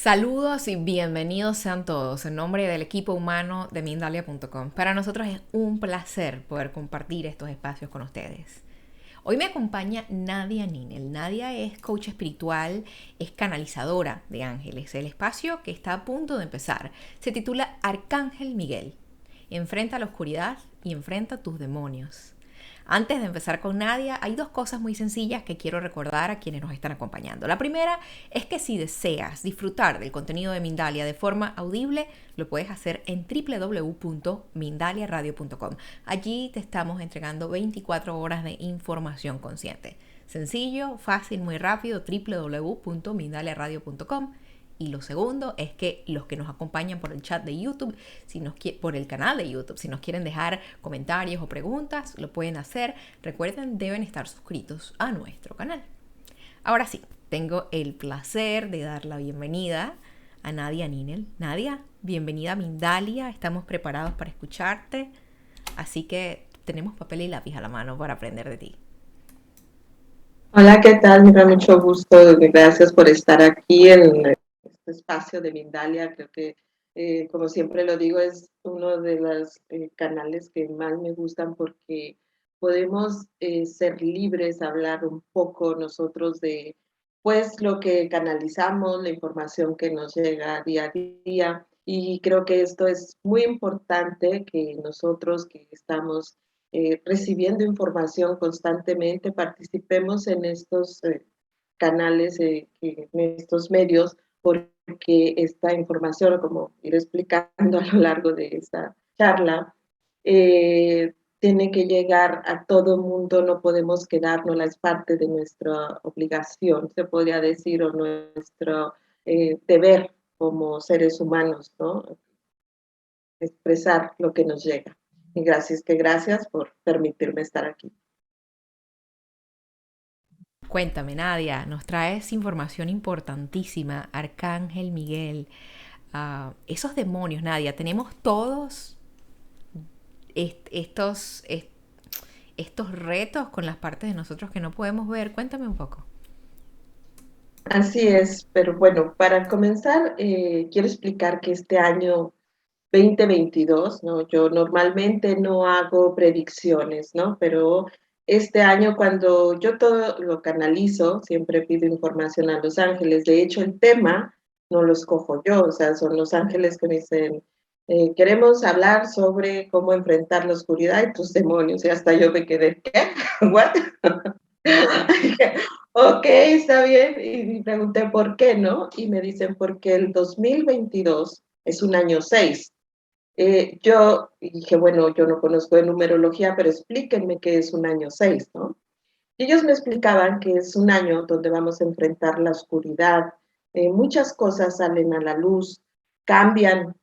Saludos y bienvenidos sean todos en nombre del equipo humano de Mindalia.com. Para nosotros es un placer poder compartir estos espacios con ustedes. Hoy me acompaña Nadia Ninel. Nadia es coach espiritual, es canalizadora de ángeles. El espacio que está a punto de empezar se titula Arcángel Miguel. Enfrenta la oscuridad y enfrenta tus demonios. Antes de empezar con Nadia, hay dos cosas muy sencillas que quiero recordar a quienes nos están acompañando. La primera es que si deseas disfrutar del contenido de Mindalia de forma audible, lo puedes hacer en www.mindaliaradio.com. Allí te estamos entregando 24 horas de información consciente. Sencillo, fácil, muy rápido, www.mindaliaradio.com. Y lo segundo es que los que nos acompañan por el chat de YouTube, por el canal de YouTube, si nos quieren dejar comentarios o preguntas, lo pueden hacer. Recuerden, deben estar suscritos a nuestro canal. Ahora sí, tengo el placer de dar la bienvenida a Nadia Ninel. Nadia, bienvenida a Mindalia. Estamos preparados para escucharte. Así que tenemos papel y lápiz a la mano para aprender de ti. Hola, ¿qué tal? Me da mucho gusto. Gracias por estar aquí en este espacio de Mindalia. Creo que, como siempre lo digo, es uno de los canales que más me gustan porque podemos ser libres, hablar un poco nosotros de, pues, lo que canalizamos, la información que nos llega día a día. Y creo que esto es muy importante que nosotros que estamos recibiendo información constantemente, participemos en estos canales, en estos medios, porque esta información, como iré explicando a lo largo de esta charla, tiene que llegar a todo mundo, no podemos quedarnos, es parte de nuestra obligación, se podría decir, o nuestro deber como seres humanos, ¿no? Expresar lo que nos llega. Y gracias por permitirme estar aquí. Cuéntame, Nadia, nos traes información importantísima. Arcángel Miguel. Esos demonios, Nadia, tenemos todos estos retos con las partes de nosotros que no podemos ver. Cuéntame un poco. Así es, pero bueno, para comenzar, quiero explicar que este año 2022, ¿no? Yo normalmente no hago predicciones, ¿no? Pero este año cuando yo todo lo canalizo, siempre pido información a los ángeles. De hecho, el tema no lo escojo yo, o sea, son los ángeles que me dicen, queremos hablar sobre cómo enfrentar la oscuridad y tus demonios. Y hasta yo me quedé, ¿qué? ¿What? Ok, está bien. Y pregunté por qué, ¿no? Y me dicen, porque el 2022 es un año 6. Yo dije, bueno, yo no conozco de numerología, pero explíquenme qué es un año 6, ¿no? Y ellos me explicaban que es un año donde vamos a enfrentar la oscuridad, muchas cosas salen a la luz, cambian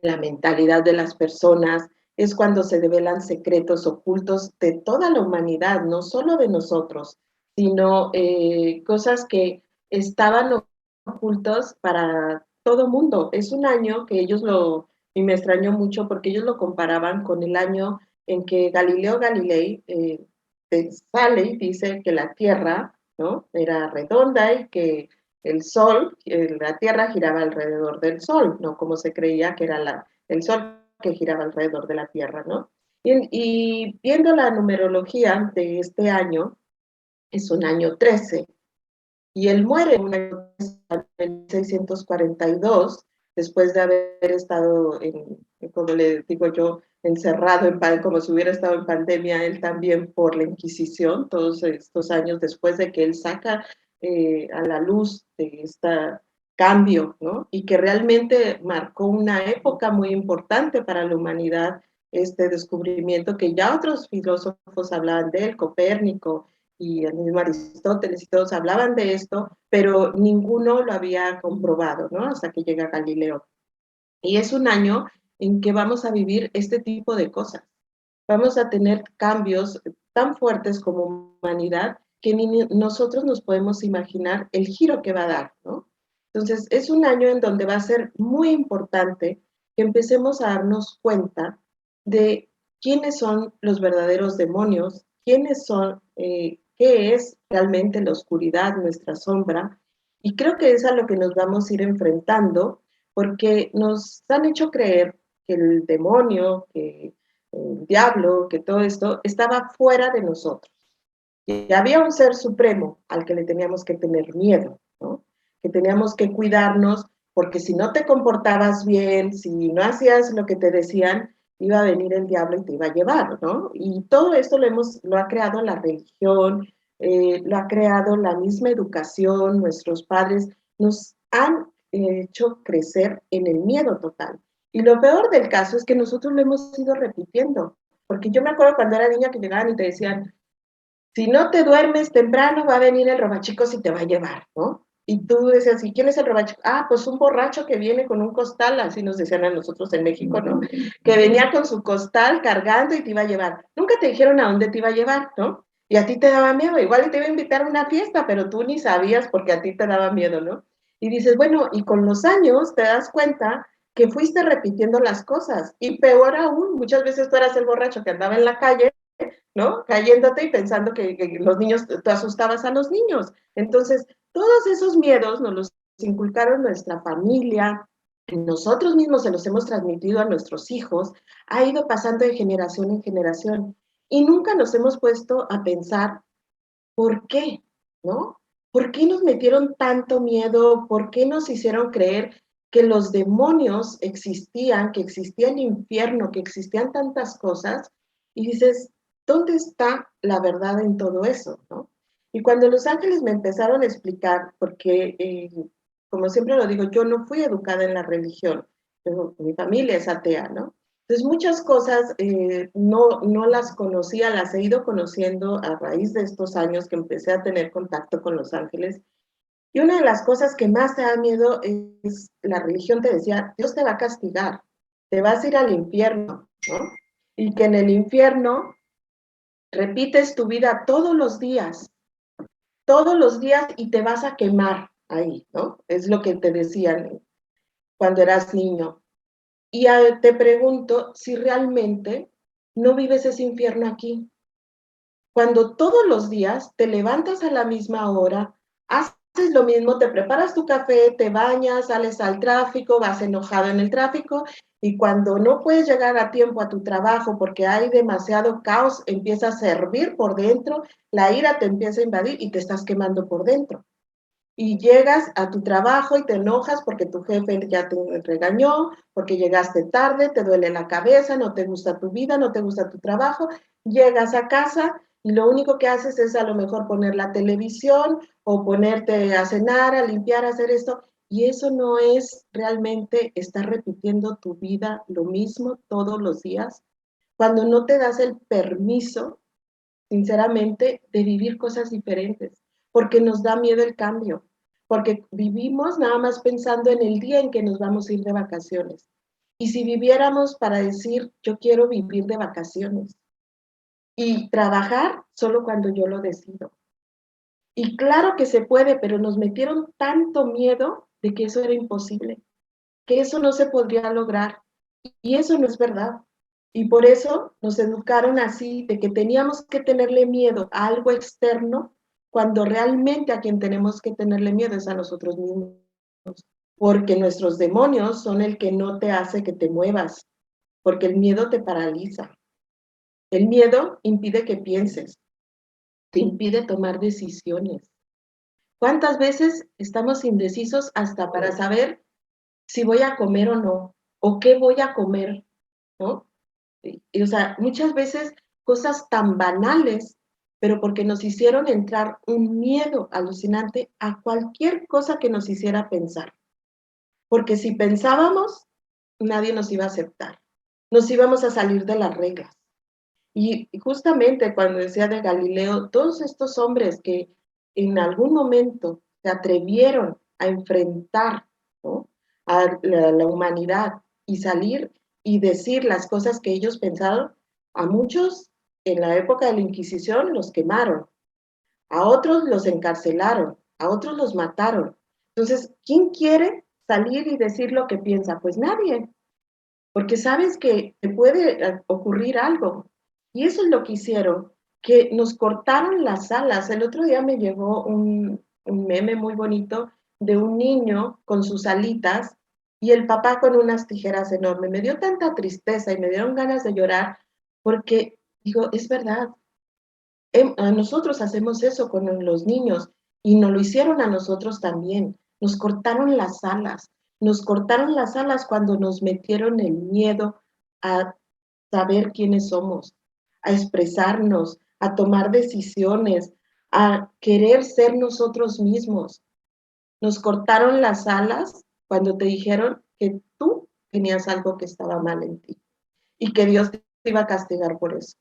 la mentalidad de las personas, es cuando se develan secretos ocultos de toda la humanidad, no solo de nosotros, sino cosas que estaban ocultos para todo mundo. Es un año que y me extrañó mucho porque ellos lo comparaban con el año en que Galileo Galilei sale y dice que la Tierra, ¿no? Era redonda y que el Sol, la Tierra giraba alrededor del Sol, no como se creía que era el Sol que giraba alrededor de la Tierra, ¿no? Y viendo la numerología de este año, es un año 13, y él muere en 1642, después de haber estado, como le digo yo, encerrado, como si hubiera estado en pandemia, él también por la Inquisición, todos estos años después de que él saca a la luz de este cambio, ¿no? Y que realmente marcó una época muy importante para la humanidad, este descubrimiento que ya otros filósofos hablaban de él, Copérnico, y el mismo Aristóteles y todos hablaban de esto, pero ninguno lo había comprobado, ¿no? Hasta que llega Galileo. Y es un año en que vamos a vivir este tipo de cosas. Vamos a tener cambios tan fuertes como humanidad que ni nosotros nos podemos imaginar el giro que va a dar, ¿no? Entonces, es un año en donde va a ser muy importante que empecemos a darnos cuenta de quiénes son los verdaderos demonios, quiénes son, qué es realmente la oscuridad, nuestra sombra, Y creo que es a lo que nos vamos a ir enfrentando, porque nos han hecho creer que el demonio, que el diablo, que todo esto estaba fuera de nosotros. Y había un ser supremo al que le teníamos que tener miedo, ¿no? Que teníamos que cuidarnos, porque si no te comportabas bien, si no hacías lo que te decían, iba a venir el diablo y te iba a llevar, ¿no? Y todo esto lo ha creado la religión, lo ha creado la misma educación, nuestros padres nos han hecho crecer en el miedo total. Y lo peor del caso es que nosotros lo hemos ido repitiendo, porque yo me acuerdo cuando era niña que llegaban y te decían, si no te duermes temprano, va a venir el robachicos y te va a llevar, ¿no? Y tú decías, ¿y quién es el robachico? Ah, pues un borracho que viene con un costal, así nos decían a nosotros en México, ¿no? Que venía con su costal cargando y te iba a llevar. Nunca te dijeron a dónde te iba a llevar, ¿no? Y a ti te daba miedo, igual te iba a invitar a una fiesta, pero tú ni sabías porque a ti te daba miedo, ¿no? Y dices, bueno, y con los años te das cuenta que fuiste repitiendo las cosas. Y peor aún, muchas veces tú eras el borracho que andaba en la calle, ¿no? Cayéndote y pensando que los niños, tú asustabas a los niños. Entonces, todos esos miedos nos los inculcaron nuestra familia, nosotros mismos se los hemos transmitido a nuestros hijos, ha ido pasando de generación en generación y nunca nos hemos puesto a pensar por qué, ¿no? ¿Por qué nos metieron tanto miedo? ¿Por qué nos hicieron creer que los demonios existían, que existía el infierno, que existían tantas cosas? Y dices, ¿dónde está la verdad en todo eso, no? Y cuando los ángeles me empezaron a explicar, porque como siempre lo digo, yo no fui educada en la religión, pero mi familia es atea, ¿no? Entonces muchas cosas no las conocía, las he ido conociendo a raíz de estos años que empecé a tener contacto con los ángeles. Y una de las cosas que más te da miedo es la religión te decía, Dios te va a castigar, te vas a ir al infierno, ¿no? Y que en el infierno repites tu vida todos los días y te vas a quemar ahí, ¿no? Es lo que te decían cuando eras niño. Y te pregunto si realmente no vives ese infierno aquí. Cuando todos los días te levantas a la misma hora, haces lo mismo, te preparas tu café, te bañas, sales al tráfico, vas enojado en el tráfico y cuando no puedes llegar a tiempo a tu trabajo porque hay demasiado caos, empiezas a hervir por dentro, la ira te empieza a invadir y te estás quemando por dentro y llegas a tu trabajo y te enojas porque tu jefe ya te regañó, porque llegaste tarde, te duele la cabeza, no te gusta tu vida, no te gusta tu trabajo, llegas a casa y lo único que haces es a lo mejor poner la televisión o ponerte a cenar, a limpiar, a hacer esto. Y eso no es realmente estar repitiendo tu vida lo mismo todos los días, cuando no te das el permiso, sinceramente, de vivir cosas diferentes, porque nos da miedo el cambio, porque vivimos nada más pensando en el día en que nos vamos a ir de vacaciones. Y si viviéramos para decir, yo quiero vivir de vacaciones y trabajar solo cuando yo lo decido. Y claro que se puede, pero nos metieron tanto miedo de que eso era imposible, que eso no se podría lograr. Y eso no es verdad. Y por eso nos educaron así, de que teníamos que tenerle miedo a algo externo, cuando realmente a quien tenemos que tenerle miedo es a nosotros mismos. Porque nuestros demonios son el que no te hace que te muevas, porque el miedo te paraliza. El miedo impide que pienses, te impide tomar decisiones. ¿Cuántas veces estamos indecisos hasta para saber si voy a comer o no? ¿O qué voy a comer? ¿No? O sea, muchas veces cosas tan banales, pero porque nos hicieron entrar un miedo alucinante a cualquier cosa que nos hiciera pensar. Porque si pensábamos, nadie nos iba a aceptar. Nos íbamos a salir de las reglas. Y justamente cuando decía de Galileo, todos estos hombres que en algún momento se atrevieron a enfrentar, ¿no?, a la humanidad y salir y decir las cosas que ellos pensaron, a muchos en la época de la Inquisición los quemaron, a otros los encarcelaron, a otros los mataron. Entonces, ¿quién quiere salir y decir lo que piensa? Pues nadie, porque sabes que te puede ocurrir algo. Y eso es lo que hicieron, que nos cortaron las alas. El otro día me llegó un meme muy bonito de un niño con sus alitas y el papá con unas tijeras enormes. Me dio tanta tristeza y me dieron ganas de llorar porque digo, es verdad, a nosotros hacemos eso con los niños y nos lo hicieron a nosotros también. Nos cortaron las alas cuando nos metieron el miedo a saber quiénes somos, a expresarnos, a tomar decisiones, a querer ser nosotros mismos. Nos cortaron las alas cuando te dijeron que tú tenías algo que estaba mal en ti y que Dios te iba a castigar por eso.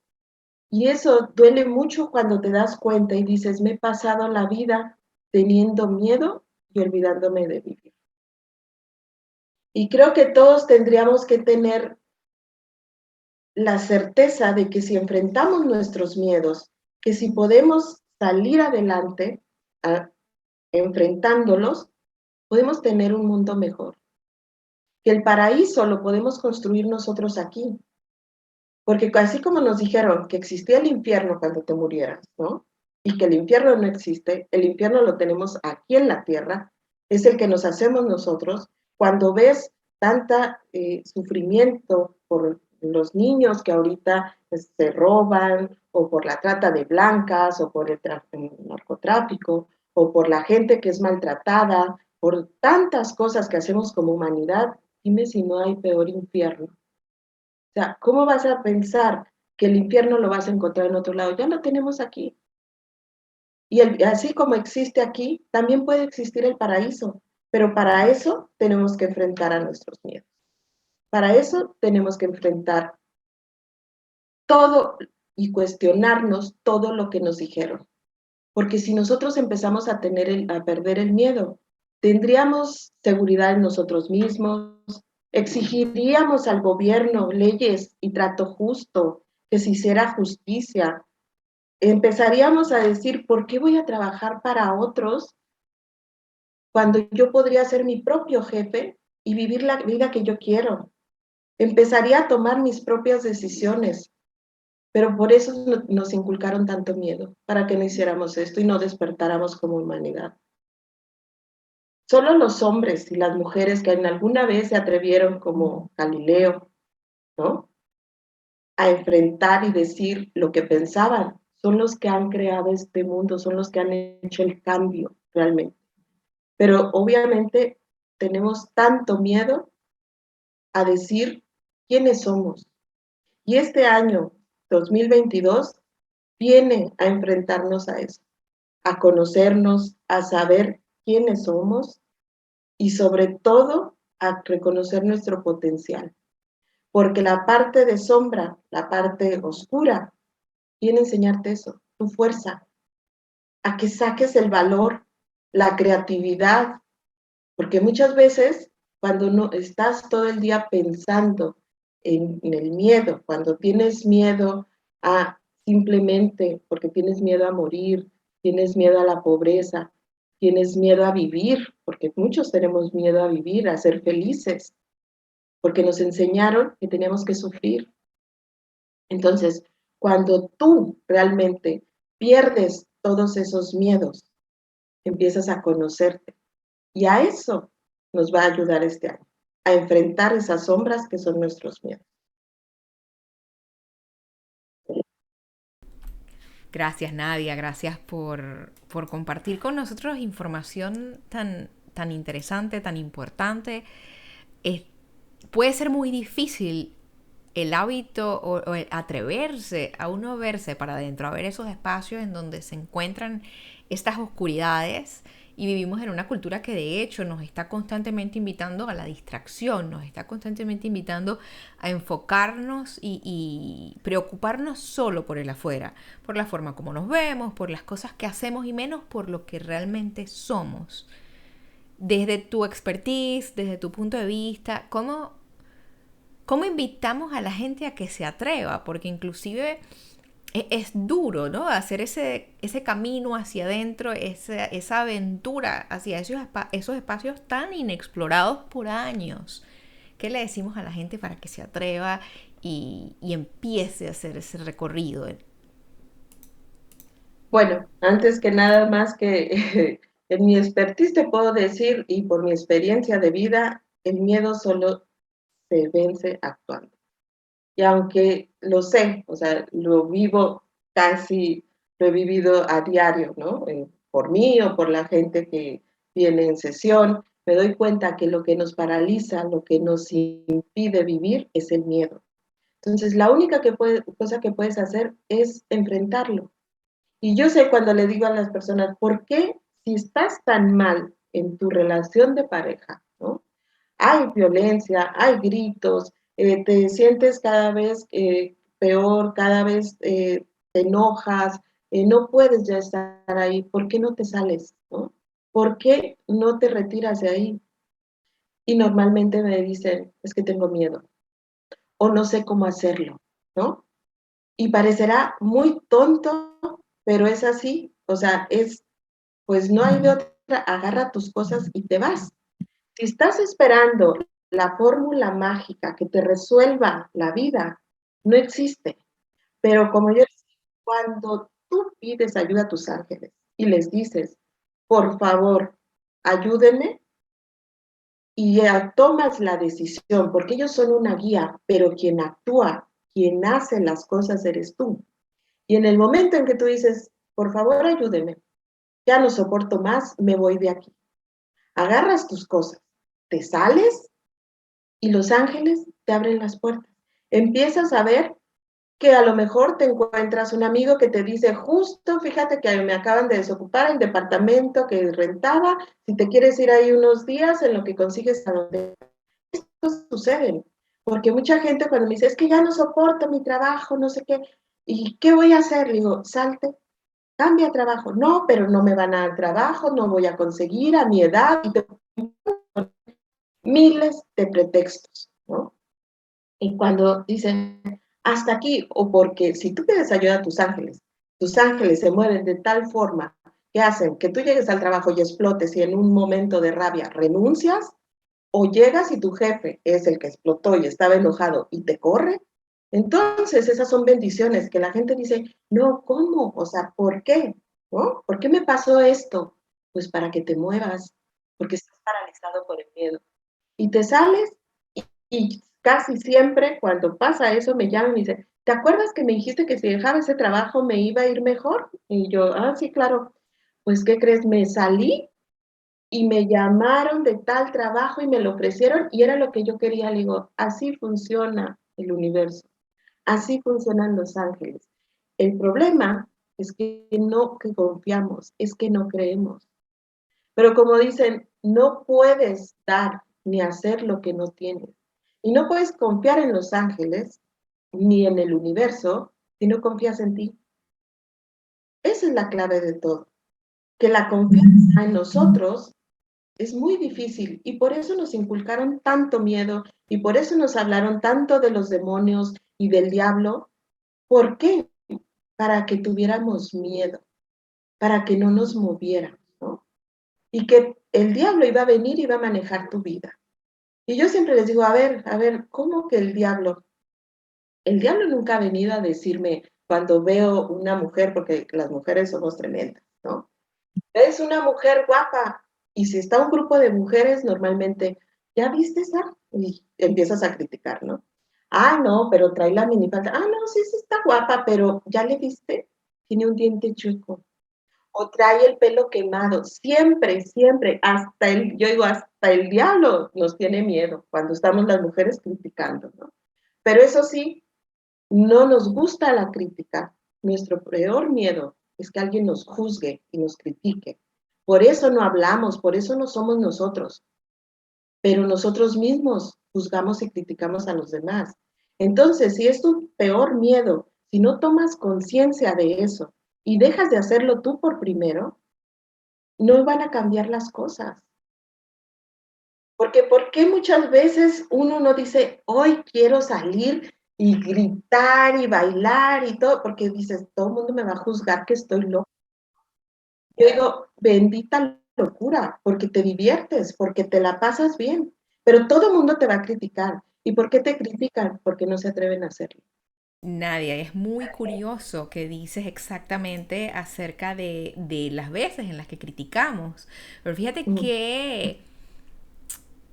Y eso duele mucho cuando te das cuenta y dices, me he pasado la vida teniendo miedo y olvidándome de vivir. Y creo que todos tendríamos que tener la certeza de que si enfrentamos nuestros miedos, que si podemos salir adelante enfrentándolos, podemos tener un mundo mejor. Que el paraíso lo podemos construir nosotros aquí. Porque así como nos dijeron que existía el infierno cuando te murieras, ¿no? Y que el infierno no existe, el infierno lo tenemos aquí en la tierra, es el que nos hacemos nosotros. Cuando ves tanta sufrimiento por los niños que ahorita se roban, o por la trata de blancas, o por el narcotráfico, o por la gente que es maltratada, por tantas cosas que hacemos como humanidad, dime si no hay peor infierno. O sea, ¿cómo vas a pensar que el infierno lo vas a encontrar en otro lado? Ya lo tenemos aquí. Y así como existe aquí, también puede existir el paraíso. Pero para eso tenemos que enfrentar a nuestros miedos. Para eso tenemos que enfrentar todo y cuestionarnos todo lo que nos dijeron. Porque si nosotros empezamos a perder el miedo, tendríamos seguridad en nosotros mismos, exigiríamos al gobierno leyes y trato justo, que se hiciera justicia. Empezaríamos a decir, ¿por qué voy a trabajar para otros cuando yo podría ser mi propio jefe y vivir la vida que yo quiero? Empezaría a tomar mis propias decisiones, pero por eso nos inculcaron tanto miedo, para que no hiciéramos esto y no despertáramos como humanidad. Solo los hombres y las mujeres que en alguna vez se atrevieron, como Galileo, ¿no?, a enfrentar y decir lo que pensaban, son los que han creado este mundo, son los que han hecho el cambio realmente. Pero obviamente tenemos tanto miedo a decir quiénes somos. Y este año 2022 viene a enfrentarnos a eso, a conocernos, a saber quiénes somos y sobre todo a reconocer nuestro potencial. Porque la parte de sombra, la parte oscura, viene a enseñarte eso, tu fuerza, a que saques el valor, la creatividad, porque muchas veces cuando no estás todo el día pensando en el miedo, cuando tienes miedo a simplemente porque tienes miedo a morir, tienes miedo a la pobreza, tienes miedo a vivir, porque muchos tenemos miedo a vivir, a ser felices, porque nos enseñaron que teníamos que sufrir. Entonces, cuando tú realmente pierdes todos esos miedos, empiezas a conocerte. Y a eso nos va a ayudar este año, a enfrentar esas sombras que son nuestros miedos. Gracias, Nadia, gracias por compartir con nosotros información tan interesante, tan importante. Es, puede ser muy difícil el hábito o el atreverse a uno verse para adentro, a ver esos espacios en donde se encuentran estas oscuridades. Y vivimos en una cultura que de hecho nos está constantemente invitando a la distracción, nos está constantemente invitando a enfocarnos y preocuparnos solo por el afuera, por la forma como nos vemos, por las cosas que hacemos y menos por lo que realmente somos. Desde tu expertise, desde tu punto de vista, ¿cómo invitamos a la gente a que se atreva? Porque inclusive es duro, ¿no? Hacer ese camino hacia adentro, esa aventura hacia esos espacios tan inexplorados por años. ¿Qué le decimos a la gente para que se atreva y empiece a hacer ese recorrido? Bueno, antes que nada más que En mi expertise te puedo decir, y por mi experiencia de vida, el miedo solo se vence actuando. Y aunque lo sé, o sea, lo vivo casi, lo he vivido a diario, ¿no? Por mí o por la gente que viene en sesión, me doy cuenta que lo que nos paraliza, lo que nos impide vivir es el miedo. Entonces, la única cosa que puedes hacer es enfrentarlo. Y yo sé cuando le digo a las personas, ¿por qué si estás tan mal en tu relación de pareja, ¿no? Hay violencia, hay gritos, te sientes cada vez peor, cada vez te enojas, no puedes ya estar ahí, ¿por qué no te sales? ¿No? ¿Por qué no te retiras de ahí? Y normalmente me dicen, es que tengo miedo o no sé cómo hacerlo, ¿no? Y parecerá muy tonto, pero es así, o sea, pues no hay de otra, agarra tus cosas y te vas. Si estás esperando la fórmula mágica que te resuelva la vida, no existe. Pero como yo decía, cuando tú pides ayuda a tus ángeles y les dices, por favor, ayúdenme, y ya tomas la decisión, porque ellos son una guía, pero quien actúa, quien hace las cosas eres tú. Y en el momento en que tú dices, por favor, ayúdeme, ya no soporto más, me voy de aquí. Agarras tus cosas, te sales y los ángeles te abren las puertas. Empiezas a ver que a lo mejor te encuentras un amigo que te dice, justo, fíjate que me acaban de desocupar el departamento que rentaba, si te quieres ir ahí unos días en lo que consigues a donde esto sucede. Porque mucha gente cuando me dice, es que ya no soporto mi trabajo, no sé qué, ¿y qué voy a hacer? Le digo, salte, cambia trabajo. No, pero no me van a dar trabajo, no voy a conseguir a mi edad. Y miles de pretextos, ¿no? Y cuando dicen, hasta aquí, o porque si tú pides ayuda a tus ángeles se mueven de tal forma que hacen que tú llegues al trabajo y explotes y en un momento de rabia renuncias, o llegas y tu jefe es el que explotó y estaba enojado y te corre, entonces esas son bendiciones que la gente dice, no, ¿cómo? O sea, ¿por qué? ¿No? ¿Por qué me pasó esto? Pues para que te muevas, porque estás paralizado por el miedo. Y te sales y casi siempre cuando pasa eso me llaman y me dicen, ¿te acuerdas que me dijiste que si dejaba ese trabajo me iba a ir mejor? Y yo, sí, claro. Pues, ¿qué crees? Me salí y me llamaron de tal trabajo y me lo ofrecieron y era lo que yo quería. Le digo, así funciona el universo, así funcionan los ángeles. El problema es que no que confiamos, es que no creemos. Pero como dicen, no puedes dar ni hacer lo que no tienes. Y no puedes confiar en los ángeles ni en el universo si no confías en ti. Esa es la clave de todo. Que la confianza en nosotros es muy difícil y por eso nos inculcaron tanto miedo y por eso nos hablaron tanto de los demonios y del diablo. ¿Por qué? Para que tuviéramos miedo, para que no nos moviéramos, ¿no? Y que el diablo iba a venir y iba a manejar tu vida. Y yo siempre les digo, a ver, ¿cómo que el diablo? El diablo nunca ha venido a decirme cuando veo una mujer, porque las mujeres somos tremendas, ¿no? Es una mujer guapa. Y si está un grupo de mujeres, normalmente, ¿ya viste esa? Y empiezas a criticar, ¿no? Ah, no, pero trae la minifalda. Ah, no, sí, sí está guapa, pero ¿ya le viste? Tiene un diente chueco. O trae el pelo quemado. Siempre, siempre, yo digo, hasta el diablo nos tiene miedo cuando estamos las mujeres criticando, ¿no? Pero eso sí, no nos gusta la crítica. Nuestro peor miedo es que alguien nos juzgue y nos critique. Por eso no hablamos, por eso no somos nosotros. Pero nosotros mismos juzgamos y criticamos a los demás. Entonces, si es tu peor miedo, si no tomas conciencia de eso y dejas de hacerlo tú por primero, no van a cambiar las cosas. Porque ¿por qué muchas veces uno no dice, hoy quiero salir y gritar y bailar y todo? Porque dices, todo el mundo me va a juzgar que estoy loco. Yo digo, bendita locura, porque te diviertes, porque te la pasas bien, pero todo el mundo te va a criticar. ¿Y por qué te critican? Porque no se atreven a hacerlo. Nadia, es muy curioso que dices exactamente acerca de las veces en las que criticamos. Pero fíjate Mm,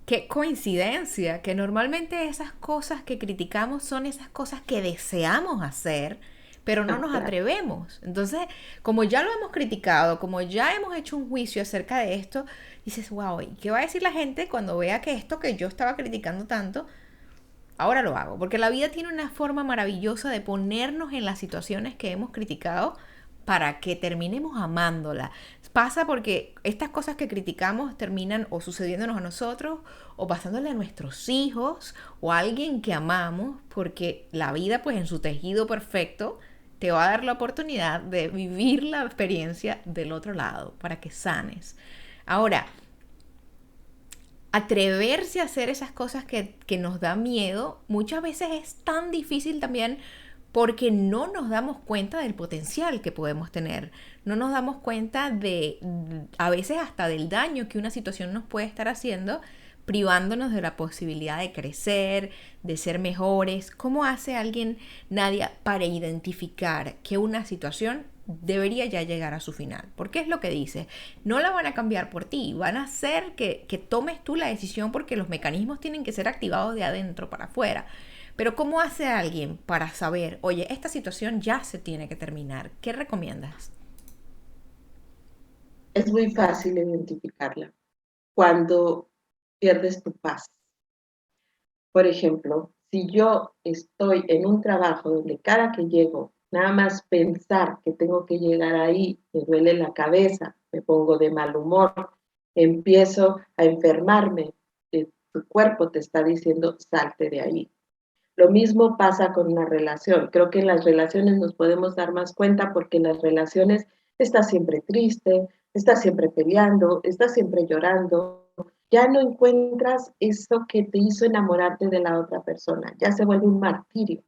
qué coincidencia, que normalmente esas cosas que criticamos son esas cosas que deseamos hacer, pero no ah, nos claro. atrevemos. Entonces, como ya lo hemos criticado, como ya hemos hecho un juicio acerca de esto, dices, wow, ¿y qué va a decir la gente cuando vea que esto que yo estaba criticando tanto, ahora lo hago? Porque la vida tiene una forma maravillosa de ponernos en las situaciones que hemos criticado para que terminemos amándola. Pasa porque estas cosas que criticamos terminan o sucediéndonos a nosotros o pasándole a nuestros hijos o a alguien que amamos, porque la vida pues en su tejido perfecto te va a dar la oportunidad de vivir la experiencia del otro lado para que sanes. Ahora, atreverse a hacer esas cosas que nos da miedo, muchas veces es tan difícil también porque no nos damos cuenta del potencial que podemos tener. No nos damos cuenta de, a veces hasta del daño que una situación nos puede estar haciendo, privándonos de la posibilidad de crecer, de ser mejores. ¿Cómo hace alguien, Nadia, para identificar que una situación debería ya llegar a su final? Porque es lo que dice, no la van a cambiar por ti, van a hacer que tomes tú la decisión porque los mecanismos tienen que ser activados de adentro para afuera. Pero ¿cómo hace alguien para saber, oye, esta situación ya se tiene que terminar? ¿Qué recomiendas? Es muy fácil identificarla cuando pierdes tu paz. Por ejemplo, si yo estoy en un trabajo donde cada que llego, nada más pensar que tengo que llegar ahí, me duele la cabeza, me pongo de mal humor, empiezo a enfermarme, tu cuerpo te está diciendo salte de ahí. Lo mismo pasa con una relación. Creo que en las relaciones nos podemos dar más cuenta porque en las relaciones estás siempre triste, estás siempre peleando, estás siempre llorando. Ya no encuentras eso que te hizo enamorarte de la otra persona. Ya se vuelve un martirio.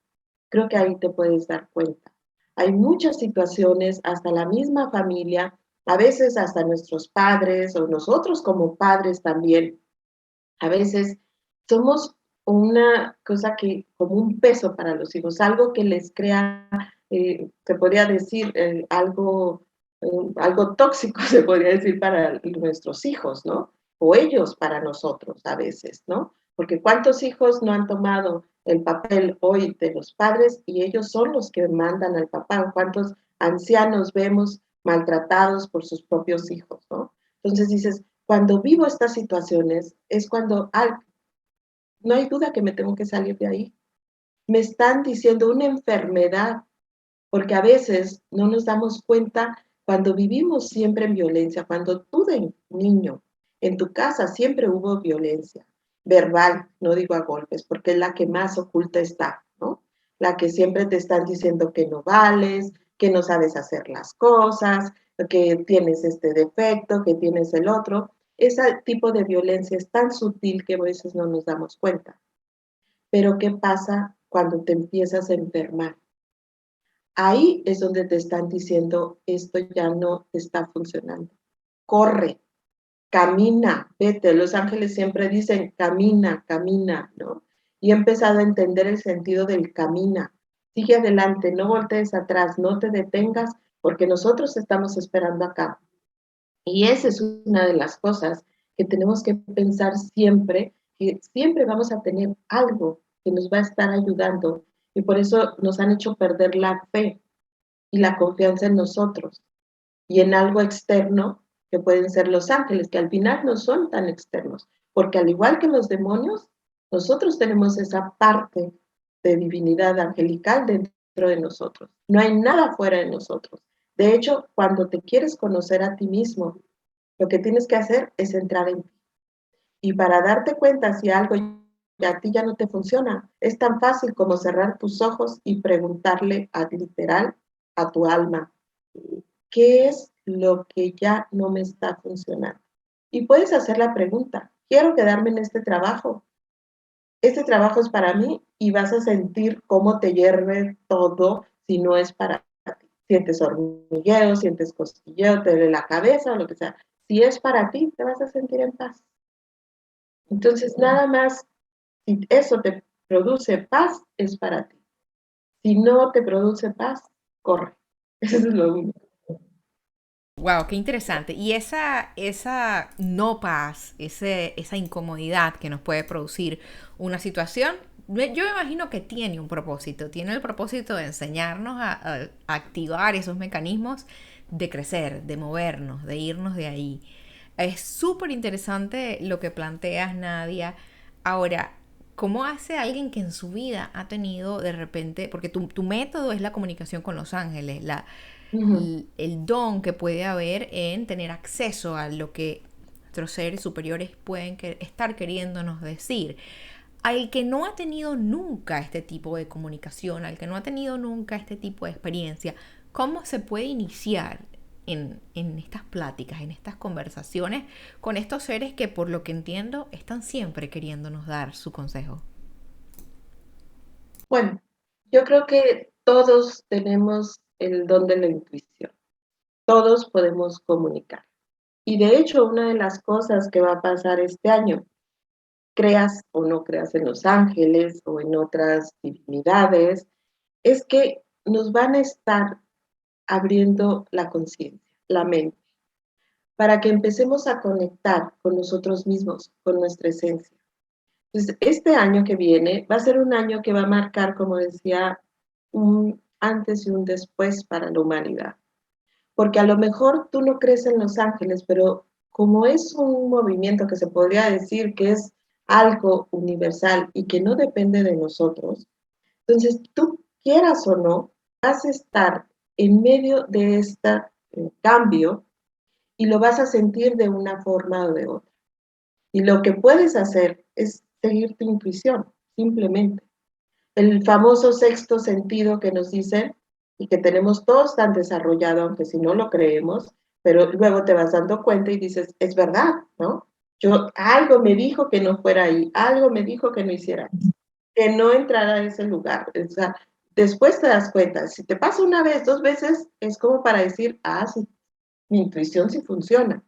Creo que ahí te puedes dar cuenta. Hay muchas situaciones, hasta la misma familia, a veces hasta nuestros padres o nosotros como padres también, a veces somos una cosa que como un peso para los hijos, algo que les crea, se podría decir, algo tóxico, se podría decir, para nuestros hijos, ¿no? O ellos para nosotros a veces, ¿no? Porque cuántos hijos no han tomado el papel hoy de los padres y ellos son los que mandan al papá, cuántos ancianos vemos maltratados por sus propios hijos, ¿no? Entonces dices, cuando vivo estas situaciones es cuando no hay duda que me tengo que salir de ahí. Me están diciendo una enfermedad, porque a veces no nos damos cuenta cuando vivimos siempre en violencia, cuando tú de niño en tu casa siempre hubo violencia verbal, no digo a golpes, porque es la que más oculta está, ¿no? La que siempre te están diciendo que no vales, que no sabes hacer las cosas, que tienes este defecto, que tienes el otro. Ese tipo de violencia es tan sutil que a veces no nos damos cuenta. Pero ¿qué pasa cuando te empiezas a enfermar? Ahí es donde te están diciendo, esto ya no está funcionando. Corre, camina, vete. Los ángeles siempre dicen, camina, camina, ¿no? Y he empezado a entender el sentido del camina. Sigue adelante, no voltees atrás, no te detengas, porque nosotros estamos esperando acá. Y esa es una de las cosas que tenemos que pensar siempre, que siempre vamos a tener algo que nos va a estar ayudando. Y por eso nos han hecho perder la fe y la confianza en nosotros y en algo externo que pueden ser los ángeles, que al final no son tan externos, porque al igual que los demonios, nosotros tenemos esa parte de divinidad angelical dentro de nosotros. No hay nada fuera de nosotros. De hecho, cuando te quieres conocer a ti mismo, lo que tienes que hacer es entrar en ti. Y para darte cuenta si algo a ti ya no te funciona, es tan fácil como cerrar tus ojos y preguntarle literal a tu alma, ¿qué es lo que ya no me está funcionando? Y puedes hacer la pregunta, quiero quedarme en este trabajo es para mí y vas a sentir cómo te hierve todo si no es para ti. Sientes hormigueo, sientes cosquilleo, te duele la cabeza o lo que sea. Si es para ti, te vas a sentir en paz. Entonces, nada más, si eso te produce paz, es para ti. Si no te produce paz, corre. Eso es lo único. Wow, qué interesante. Y esa no paz, esa incomodidad que nos puede producir una situación, yo me imagino que tiene un propósito. Tiene el propósito de enseñarnos a activar esos mecanismos de crecer, de movernos, de irnos de ahí. Es súper interesante lo que planteas, Nadia. Ahora, ¿cómo hace alguien que en su vida ha tenido de repente, porque tu método es la comunicación con los ángeles, Ujú. el don que puede haber en tener acceso a lo que nuestros seres superiores pueden estar queriéndonos decir? Al que no ha tenido nunca este tipo de comunicación, al que no ha tenido nunca este tipo de experiencia, ¿cómo se puede iniciar en estas pláticas, en estas conversaciones con estos seres que, por lo que entiendo, están siempre queriéndonos dar su consejo? Bueno, yo creo que todos tenemos el don de la intuición. Todos podemos comunicar. Y de hecho, una de las cosas que va a pasar este año, creas o no creas en los ángeles o en otras divinidades, es que nos van a estar abriendo la conciencia, la mente, para que empecemos a conectar con nosotros mismos, con nuestra esencia. Entonces, este año que viene va a ser un año que va a marcar, como decía, un antes y un después para la humanidad. Porque a lo mejor tú no crees en los ángeles, pero como es un movimiento que se podría decir que es algo universal y que no depende de nosotros, entonces tú quieras o no, vas a estar en medio de este cambio y lo vas a sentir de una forma o de otra. Y lo que puedes hacer es seguir tu intuición, simplemente. El famoso sexto sentido que nos dicen y que tenemos todos tan desarrollado, aunque si no lo creemos, pero luego te vas dando cuenta y dices, es verdad, ¿no? Yo, algo me dijo que no fuera ahí, algo me dijo que no hiciera, que no entrara a ese lugar. O sea, después te das cuenta, si te pasa una vez, dos veces, es como para decir, ah, sí, mi intuición sí funciona.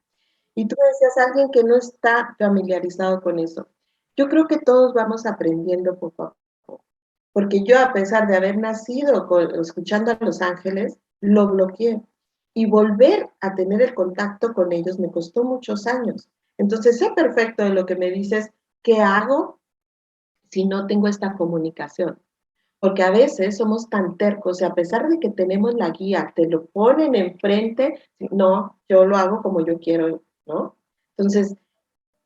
Y tú decías, alguien que no está familiarizado con eso. Yo creo que todos vamos aprendiendo poco a poco, porque yo a pesar de haber nacido escuchando a Los Ángeles, lo bloqueé. Y volver a tener el contacto con ellos me costó muchos años. Entonces sé perfecto de lo que me dices, ¿qué hago si no tengo esta comunicación? Porque a veces somos tan tercos y a pesar de que tenemos la guía, te lo ponen enfrente, no, yo lo hago como yo quiero, ¿no? Entonces,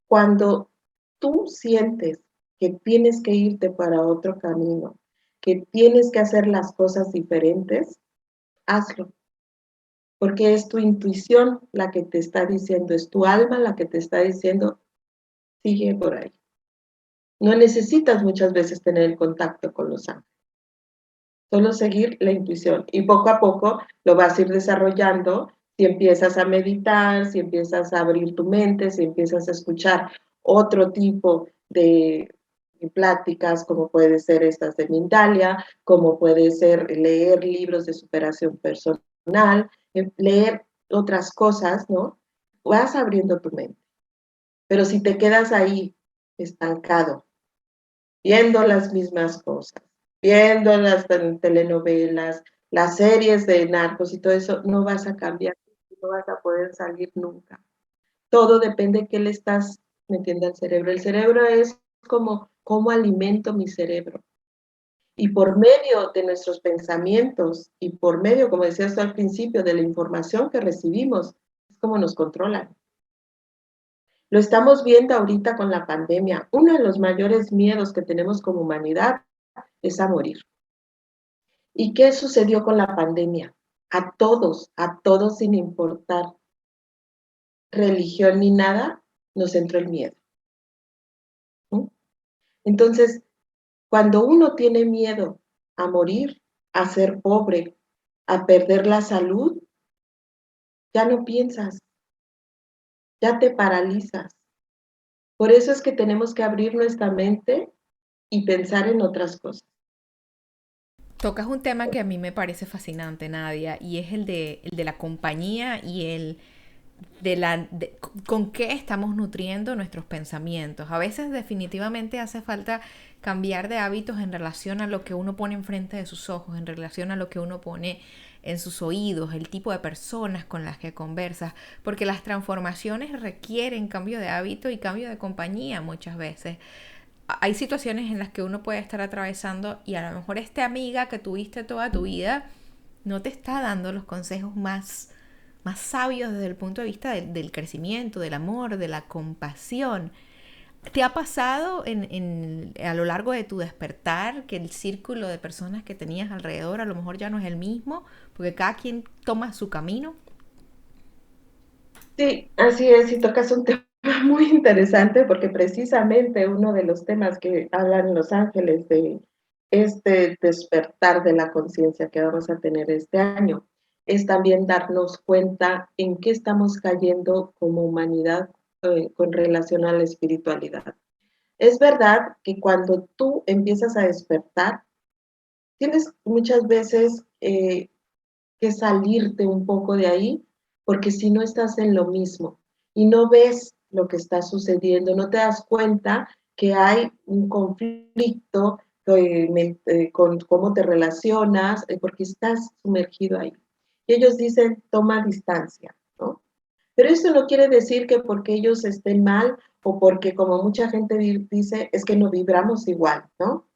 cuando tú sientes que tienes que irte para otro camino, que tienes que hacer las cosas diferentes, hazlo, porque es tu intuición la que te está diciendo, es tu alma la que te está diciendo, sigue por ahí. No necesitas muchas veces tener el contacto con los ángeles. Solo seguir la intuición y poco a poco lo vas a ir desarrollando si empiezas a meditar, si empiezas a abrir tu mente, si empiezas a escuchar otro tipo de pláticas, como puede ser estas de Mindalia, como puede ser leer libros de superación personal, leer otras cosas, ¿no? Vas abriendo tu mente. Pero si te quedas ahí estancado, viendo las mismas cosas, viendo las telenovelas, las series de narcos y todo eso, no vas a cambiar, no vas a poder salir nunca. Todo depende de qué le estás metiendo al cerebro. El cerebro es como cómo alimento mi cerebro. Y por medio de nuestros pensamientos y por medio, como decías tú al principio, de la información que recibimos, es como nos controlan. Lo estamos viendo ahorita con la pandemia. Uno de los mayores miedos que tenemos como humanidad es a morir. ¿Y qué sucedió con la pandemia? A todos sin importar religión ni nada, nos entró el miedo. ¿No? Entonces, cuando uno tiene miedo a morir, a ser pobre, a perder la salud, ya no piensas, ya te paralizas. Por eso es que tenemos que abrir nuestra mente y pensar en otras cosas. Tocas un tema que a mí me parece fascinante, Nadia, y es el de la compañía y con qué estamos nutriendo nuestros pensamientos. A veces definitivamente hace falta cambiar de hábitos en relación a lo que uno pone enfrente de sus ojos, en relación a lo que uno pone en sus oídos, el tipo de personas con las que conversas, porque las transformaciones requieren cambio de hábito y cambio de compañía muchas veces. Hay situaciones en las que uno puede estar atravesando y a lo mejor esta amiga que tuviste toda tu vida no te está dando los consejos más sabios desde el punto de vista del crecimiento, del amor, de la compasión. ¿Te ha pasado a lo largo de tu despertar que el círculo de personas que tenías alrededor a lo mejor ya no es el mismo, porque cada quien toma su camino? Sí, así es, y tocas un tema muy interesante porque precisamente uno de los temas que hablan Los Ángeles de este despertar de la conciencia que vamos a tener este año es también darnos cuenta en qué estamos cayendo como humanidad con relación a la espiritualidad. Es verdad que cuando tú empiezas a despertar, tienes muchas veces que salirte un poco de ahí, porque si no estás en lo mismo y no ves lo que está sucediendo, no te das cuenta que hay un conflicto con cómo te relacionas, porque estás sumergido ahí. Y ellos dicen, toma distancia, ¿no? Pero eso no quiere decir que porque ellos estén mal o porque como mucha gente dice, es que no vibramos igual, ¿no?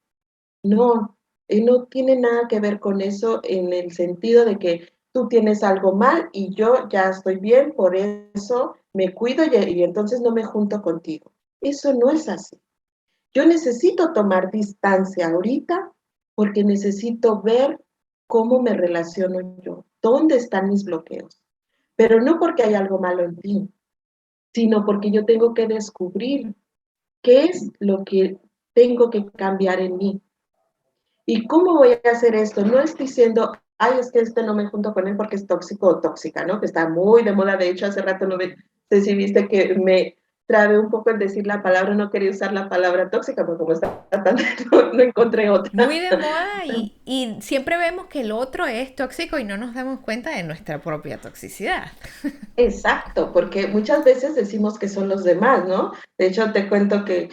No, no tiene nada que ver con eso en el sentido de que tú tienes algo mal y yo ya estoy bien, por eso me cuido y entonces no me junto contigo. Eso no es así. Yo necesito tomar distancia ahorita porque necesito ver cómo me relaciono yo, dónde están mis bloqueos, pero no porque hay algo malo en ti, sino porque yo tengo que descubrir qué es lo que tengo que cambiar en mí. ¿Y cómo voy a hacer esto? No es diciendo, ay, es que no me junto con él porque es tóxico o tóxica, ¿no? Que está muy de moda. De hecho, hace rato no sé si viste que me trabé un poco en decir la palabra, no quería usar la palabra tóxica, porque como está tan, no encontré Muy otra. de moda y siempre vemos que el otro es tóxico y no nos damos cuenta de nuestra propia toxicidad. Exacto, porque muchas veces decimos que son los demás, ¿no? De hecho, te cuento que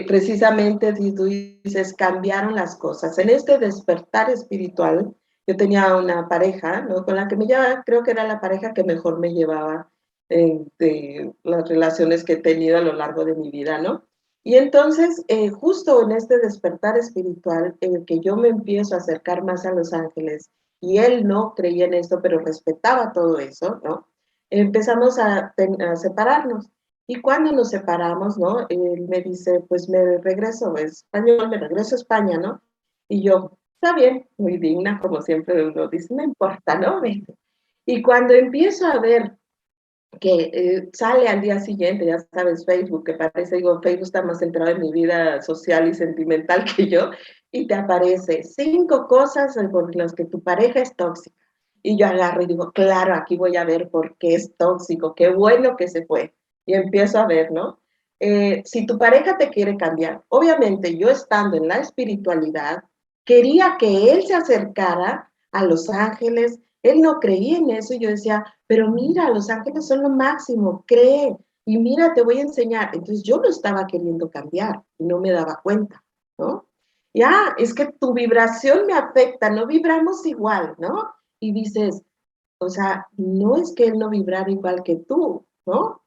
precisamente si tú dices, cambiaron las cosas. En este despertar espiritual, yo tenía una pareja, ¿no? Con la que me llevaba, creo que era la pareja que mejor me llevaba de las relaciones que he tenido a lo largo de mi vida, ¿no? Y entonces, justo en este despertar espiritual, en el que yo me empiezo a acercar más a los ángeles, y él no creía en esto, pero respetaba todo eso, ¿no? Empezamos a separarnos. Y cuando nos separamos, ¿no? Él me dice, pues me regreso a español, me regreso a España, ¿no? Y yo, está bien, muy digna, como siempre uno dice, no importa, ¿no? Y cuando empiezo a ver que sale al día siguiente, ya sabes, Facebook, que parece, digo, Facebook está más centrado en mi vida social y sentimental que yo, y te aparece 5 cosas por las que tu pareja es tóxica. Y yo agarro y digo, claro, aquí voy a ver por qué es tóxico, qué bueno que se fue. Y empiezo a ver, ¿no? Si tu pareja te quiere cambiar, obviamente yo estando en la espiritualidad, quería que él se acercara a los ángeles, él no creía en eso y yo decía, pero mira, los ángeles son lo máximo, cree, y mira, te voy a enseñar. Entonces yo lo estaba queriendo cambiar y no me daba cuenta, ¿no? Ya, es que tu vibración me afecta, no vibramos igual, ¿no? Y dices, o sea, no es que él no vibrara igual que tú, ¿no?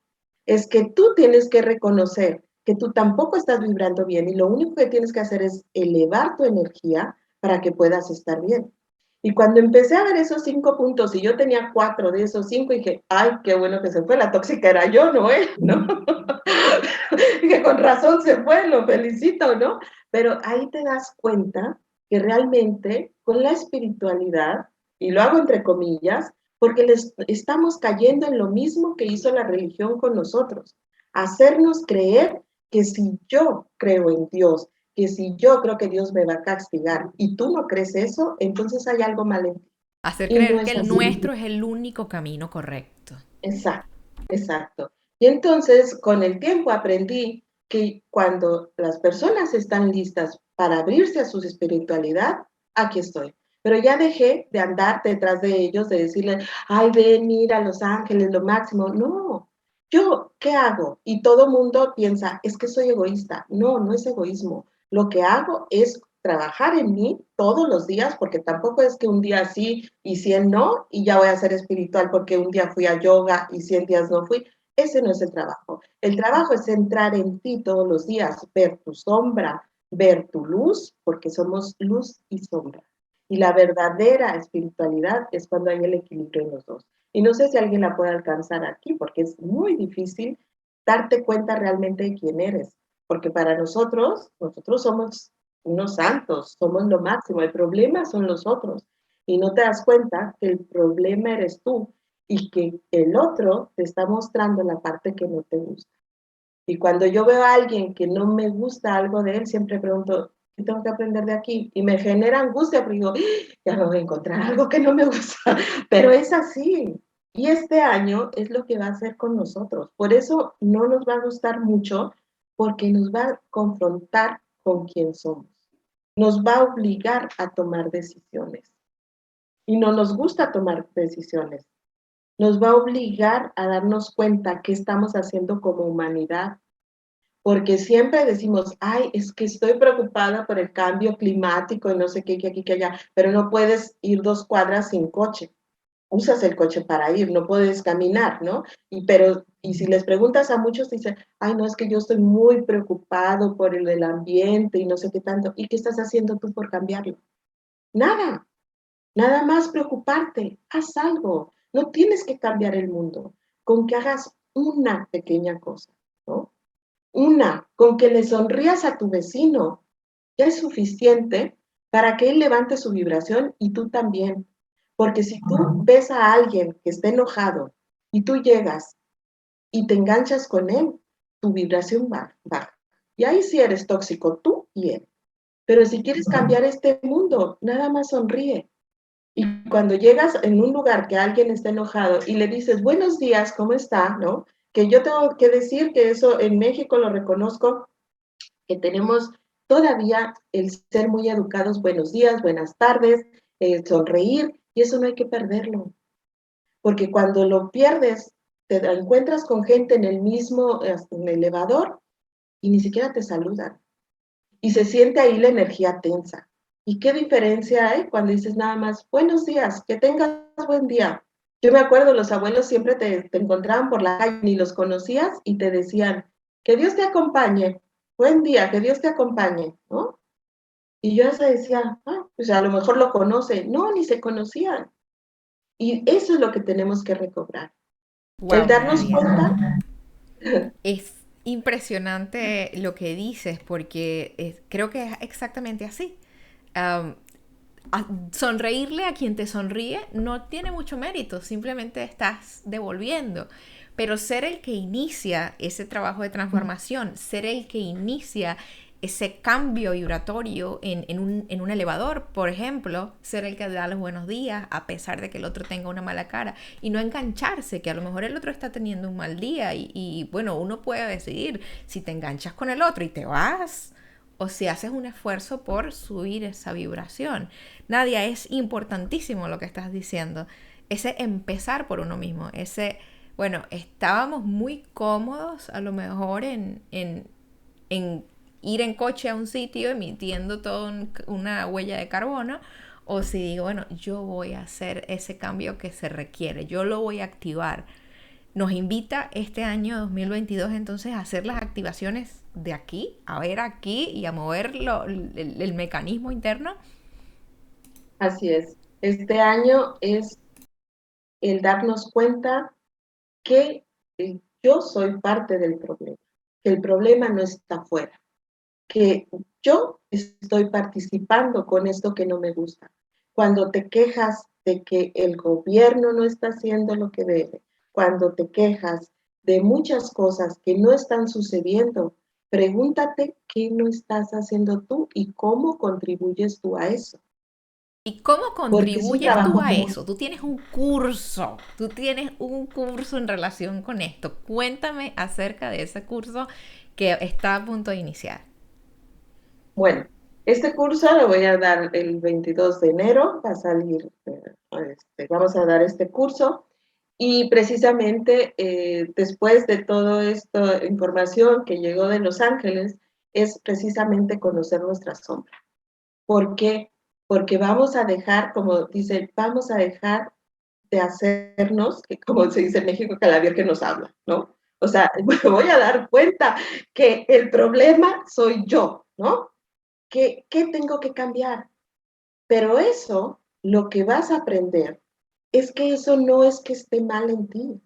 Es que tú tienes que reconocer que tú tampoco estás vibrando bien y lo único que tienes que hacer es elevar tu energía para que puedas estar bien. Y cuando empecé a ver esos 5 puntos y yo tenía 4 de esos 5, dije, ay, qué bueno que se fue, la tóxica era yo, no él, ¿no? Dije, con razón se fue, lo felicito, ¿no? Pero ahí te das cuenta que realmente con la espiritualidad, y lo hago entre comillas, porque les estamos cayendo en lo mismo que hizo la religión con nosotros, hacernos creer que si yo creo en Dios, que si yo creo que Dios me va a castigar y tú no crees eso, entonces hay algo mal en ti. Hacer Y no creer que es el así. nuestro es el único camino correcto. Exacto, exacto. Y entonces, con el tiempo aprendí que cuando las personas están listas para abrirse a su espiritualidad, aquí estoy. pero ya dejé de andar detrás de ellos, de decirle, ay, ven, mira, Los Ángeles, lo máximo. No, yo, ¿qué hago? Y todo mundo piensa, es que soy egoísta. No, no es egoísmo. Lo que hago es trabajar en mí todos los días, porque tampoco es que un día sí y 100 no, y ya voy a ser espiritual porque un día fui a yoga y 100 días no fui. Ese no es el trabajo. El trabajo es entrar en ti todos los días, ver tu sombra, ver tu luz, porque somos luz y sombra. Y la verdadera espiritualidad es cuando hay el equilibrio en los dos. Y no sé si alguien la puede alcanzar aquí, porque es muy difícil darte cuenta realmente de quién eres. Porque para nosotros somos unos santos, somos lo máximo. El problema son los otros. Y no te das cuenta que el problema eres tú y que el otro te está mostrando la parte que no te gusta. Y cuando yo veo a alguien que no me gusta algo de él, siempre pregunto, ¿qué tengo que aprender de aquí? Y me genera angustia, porque digo, ya me voy a encontrar algo que no me gusta. Pero es así. Y este año es lo que va a hacer con nosotros. Por eso no nos va a gustar mucho, porque nos va a confrontar con quién somos. Nos va a obligar a tomar decisiones. Y no nos gusta tomar decisiones. Nos va a obligar a darnos cuenta qué estamos haciendo como humanidad, porque siempre decimos, ay, es que estoy preocupada por el cambio climático y no sé qué, que aquí, que allá, pero no puedes ir 2 cuadras sin coche. Usas el coche para ir, no puedes caminar, ¿no? Y si les preguntas a muchos, dicen, ay, no, es que yo estoy muy preocupado por el ambiente y no sé qué tanto. ¿Y qué estás haciendo tú por cambiarlo? Nada, nada más preocuparte, haz algo. No tienes que cambiar el mundo, con que hagas una pequeña cosa, ¿no? Con que le sonrías a tu vecino, ya es suficiente para que él levante su vibración y tú también. Porque si tú ves a alguien que está enojado y tú llegas y te enganchas con él, tu vibración baja. Y ahí sí eres tóxico, tú y él. Pero si quieres cambiar este mundo, nada más sonríe. Y cuando llegas en un lugar que alguien está enojado y le dices, buenos días, ¿cómo está? ¿No? Que yo tengo que decir que eso en México lo reconozco, que tenemos todavía el ser muy educados, buenos días, buenas tardes, sonreír, y eso no hay que perderlo, porque cuando lo pierdes, te encuentras con gente en el mismo en el elevador y ni siquiera te saludan, y se siente ahí la energía tensa. ¿Y qué diferencia hay cuando dices nada más, buenos días, que tengas buen día? Yo me acuerdo, los abuelos siempre te encontraban por la calle, ni los conocías y te decían, que Dios te acompañe, buen día, que Dios te acompañe, ¿no? Y yo hasta decía, ah, pues a lo mejor lo conoce. No, ni se conocían. Y eso es lo que tenemos que recobrar. El Wow, darnos Nadia. cuenta, Es impresionante lo que dices porque creo que es exactamente así. Um, Sonreírle a quien te sonríe no tiene mucho mérito, simplemente estás devolviendo. Pero ser el que inicia ese trabajo de transformación, ser el que inicia ese cambio vibratorio en un elevador, por ejemplo, ser el que da los buenos días a pesar de que el otro tenga una mala cara y no engancharse, que a lo mejor el otro está teniendo un mal día y bueno, uno puede decidir si te enganchas con el otro y te vas o si haces un esfuerzo por subir esa vibración. Nadia, es importantísimo lo que estás diciendo. Ese empezar por uno mismo, ese, bueno, estábamos muy cómodos a lo mejor en ir en coche a un sitio emitiendo toda una huella de carbono, o si digo, bueno, yo voy a hacer ese cambio que se requiere, yo lo voy a activar. Nos invita este año 2022 entonces a hacer las activaciones de aquí, a ver aquí y a mover el mecanismo interno. así es. Este año es el darnos cuenta que yo soy parte del problema, que el problema no está afuera, que yo estoy participando con esto que no me gusta. Cuando te quejas de que el gobierno no está haciendo lo que debe, cuando te quejas de muchas cosas que no están sucediendo, pregúntate qué no estás haciendo tú y cómo contribuyes tú a eso. ¿Y cómo Porque es un contribuyes tú trabajo a muy... eso? Tú tienes un curso en relación con esto. Cuéntame acerca de ese curso que está a punto de iniciar. Bueno, Este curso lo voy a dar el 22 de enero, va a salir, vamos a dar este curso y precisamente después de toda esta información que llegó de Los Ángeles, es precisamente conocer nuestra sombra. ¿Por qué? Porque vamos a dejar, como dice, vamos a dejar de hacernos, que como se dice en México, calavier que nos habla, ¿no? O sea, me voy a dar cuenta que el problema soy yo, ¿no? ¿Qué tengo que cambiar? Pero eso, lo que vas a aprender, es que eso no es que esté mal en ti,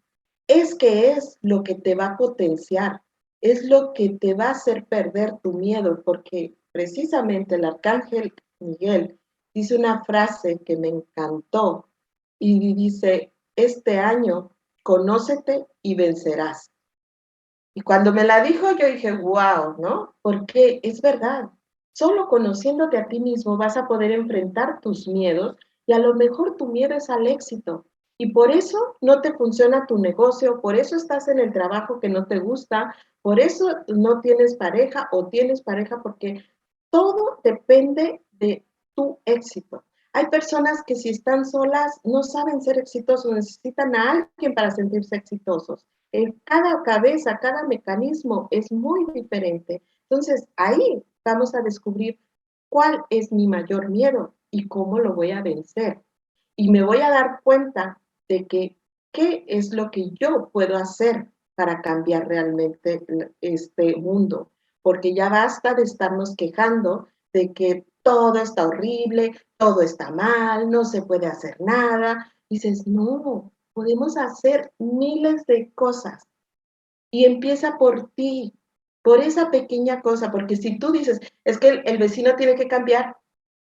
es que es lo que te va a potenciar, es lo que te va a hacer perder tu miedo, porque precisamente el arcángel Miguel dice una frase que me encantó y dice, este año, conócete y vencerás. Y cuando me la dijo, yo dije, wow, ¿no? Porque es verdad. Solo conociéndote a ti mismo vas a poder enfrentar tus miedos y a lo mejor tu miedo es al éxito. Y por eso no te funciona tu negocio, por eso estás en el trabajo que no te gusta, por eso no tienes pareja o tienes pareja, porque todo depende de tu éxito. Hay personas que si están solas no saben ser exitosos, necesitan a alguien para sentirse exitosos. Cada cabeza, cada mecanismo es muy diferente. Entonces, ahí vamos a descubrir cuál es mi mayor miedo y cómo lo voy a vencer. Y me voy a dar cuenta de que qué es lo que yo puedo hacer para cambiar realmente este mundo. Porque ya basta de estarnos quejando de que todo está horrible, todo está mal, no se puede hacer nada. Dices, no, podemos hacer miles de cosas y empieza por ti, por esa pequeña cosa, porque si tú dices, es que el vecino tiene que cambiar,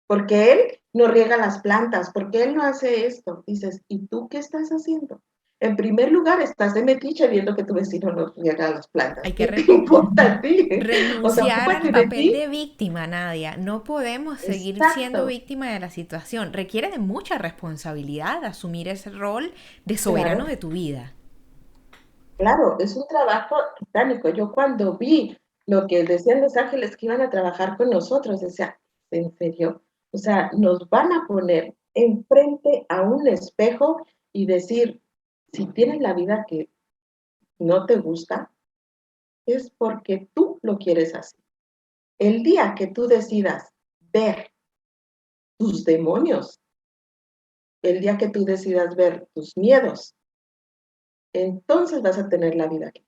porque él no riega las plantas, porque él no hace esto, dices, ¿y tú qué estás haciendo? En primer lugar, estás de metiche viendo que tu vecino no riega las plantas. Hay que ¿Qué te importa a ti? O sea, renunciar al ocúpate de papel ti. de víctima, Nadia. No podemos seguir siendo Exacto, víctima de la situación. Requiere de mucha responsabilidad asumir ese rol de soberano claro. de tu vida. Claro, es un trabajo titánico. Yo cuando vi lo que decían los ángeles que iban a trabajar con nosotros, decía, ¿en serio? O sea, nos van a poner enfrente a un espejo y decir, si tienes la vida que no te gusta, es porque tú lo quieres así. El día que tú decidas ver tus demonios, el día que tú decidas ver tus miedos, entonces vas a tener la vida que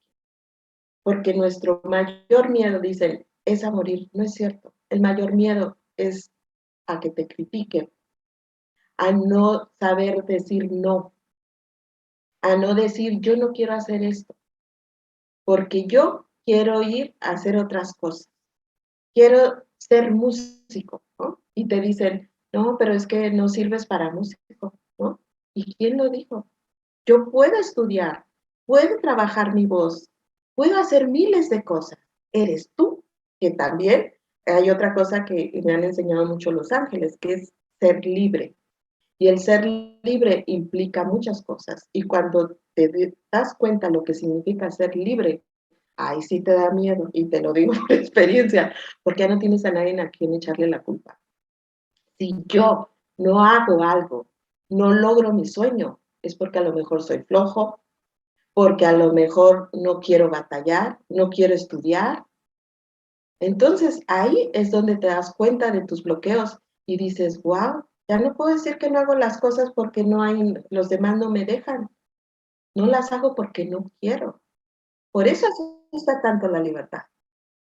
porque nuestro mayor miedo, dicen, es a morir. No es cierto. El mayor miedo es a que te critiquen, a no saber decir no, a no decir yo no quiero hacer esto, porque yo quiero ir a hacer otras cosas. Quiero ser músico, ¿no? Y te dicen, no, pero es que no sirves para músico, ¿no? ¿Y quién lo dijo? Yo puedo estudiar, puedo trabajar mi voz, puedo hacer miles de cosas. Eres tú, que también hay otra cosa que me han enseñado mucho los ángeles, que es ser libre. Y el ser libre implica muchas cosas. Y cuando te das cuenta lo que significa ser libre, ahí sí te da miedo. Y te lo digo por experiencia, porque ya no tienes a nadie a quien echarle la culpa. Si yo no hago algo, no logro mi sueño, es porque a lo mejor soy flojo, porque a lo mejor no quiero batallar, no quiero estudiar. Entonces ahí es donde te das cuenta de tus bloqueos y dices, wow, ya no puedo decir que no hago las cosas porque no hay, los demás no me dejan, no las hago porque no quiero. Por eso asusta tanto la libertad,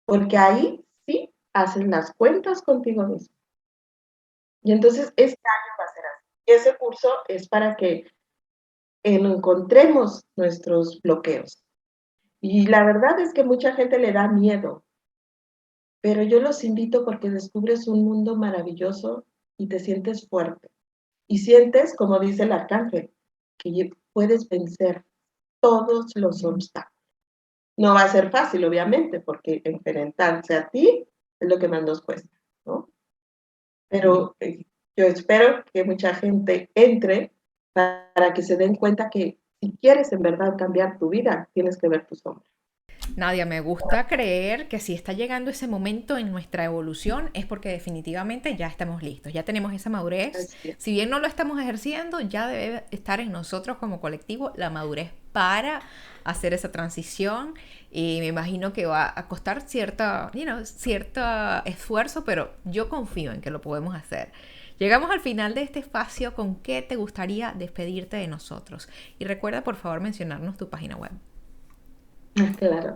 porque ahí sí haces las cuentas contigo mismo. Y entonces este año va a ser así. Y ese curso es para que encontremos nuestros bloqueos. Y la verdad es que mucha gente le da miedo, pero yo los invito porque descubres un mundo maravilloso y te sientes fuerte. Y sientes, como dice el arcángel, que puedes vencer todos los obstáculos. No va a ser fácil, obviamente, porque enfrentarse a ti es lo que más nos cuesta, ¿no? Pero yo espero que mucha gente entre para que se den cuenta que si quieres en verdad cambiar tu vida, tienes que ver tu sombra. Nadia, me gusta creer que si está llegando ese momento en nuestra evolución es porque definitivamente ya estamos listos, ya tenemos esa madurez. Así es. Si bien no lo estamos ejerciendo, ya debe estar en nosotros como colectivo la madurez para hacer esa transición y me imagino que va a costar cierto esfuerzo, pero yo confío en que lo podemos hacer. Llegamos al final de este espacio. ¿Con qué te gustaría despedirte de nosotros? Y recuerda por favor mencionarnos tu página web. Claro.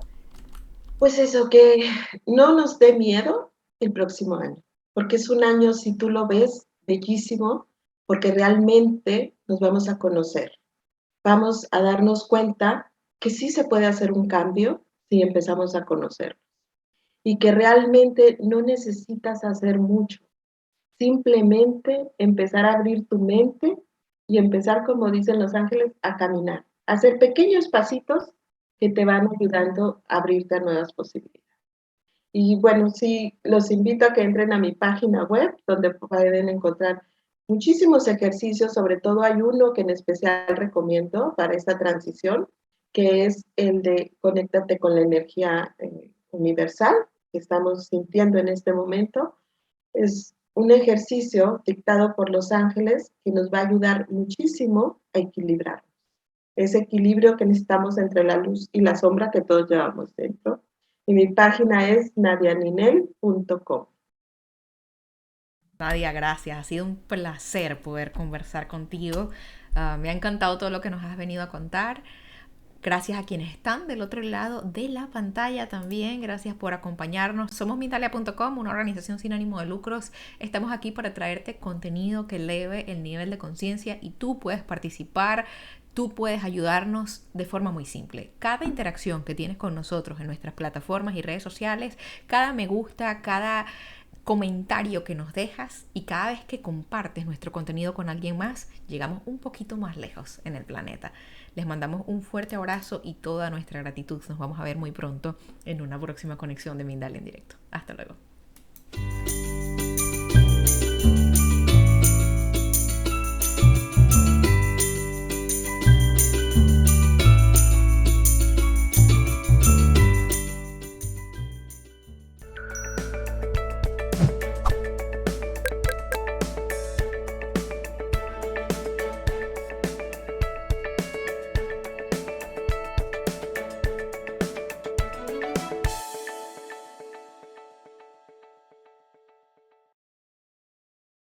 Pues eso, que no nos dé miedo el próximo año, porque es un año, si tú lo ves, bellísimo, porque realmente nos vamos a conocer. Vamos a darnos cuenta que sí se puede hacer un cambio si empezamos a conocer y que realmente no necesitas hacer mucho, simplemente empezar a abrir tu mente y empezar, como dicen los ángeles, a caminar, a hacer pequeños pasitos que te van ayudando a abrirte a nuevas posibilidades. Y bueno, sí, los invito a que entren a mi página web, donde pueden encontrar muchísimos ejercicios, sobre todo hay uno que en especial recomiendo para esta transición, que es el de conéctate con la energía universal que estamos sintiendo en este momento. Es un ejercicio dictado por los ángeles que nos va a ayudar muchísimo a equilibrar ese equilibrio que necesitamos entre la luz y la sombra que todos llevamos dentro. Y mi página es nadianinel.com. Nadia, gracias. Ha sido un placer poder conversar contigo. Me ha encantado todo lo que nos has venido a contar. Gracias a quienes están del otro lado de la pantalla también. Gracias por acompañarnos. Somos Mindalia.com, una organización sin ánimo de lucros. Estamos aquí para traerte contenido que eleve el nivel de conciencia y tú puedes participar. Tú puedes ayudarnos de forma muy simple. Cada interacción que tienes con nosotros en nuestras plataformas y redes sociales, cada me gusta, cada comentario que nos dejas y cada vez que compartes nuestro contenido con alguien más, llegamos un poquito más lejos en el planeta. Les mandamos un fuerte abrazo y toda nuestra gratitud. Nos vamos a ver muy pronto en una próxima conexión de Mindalia en directo. Hasta luego.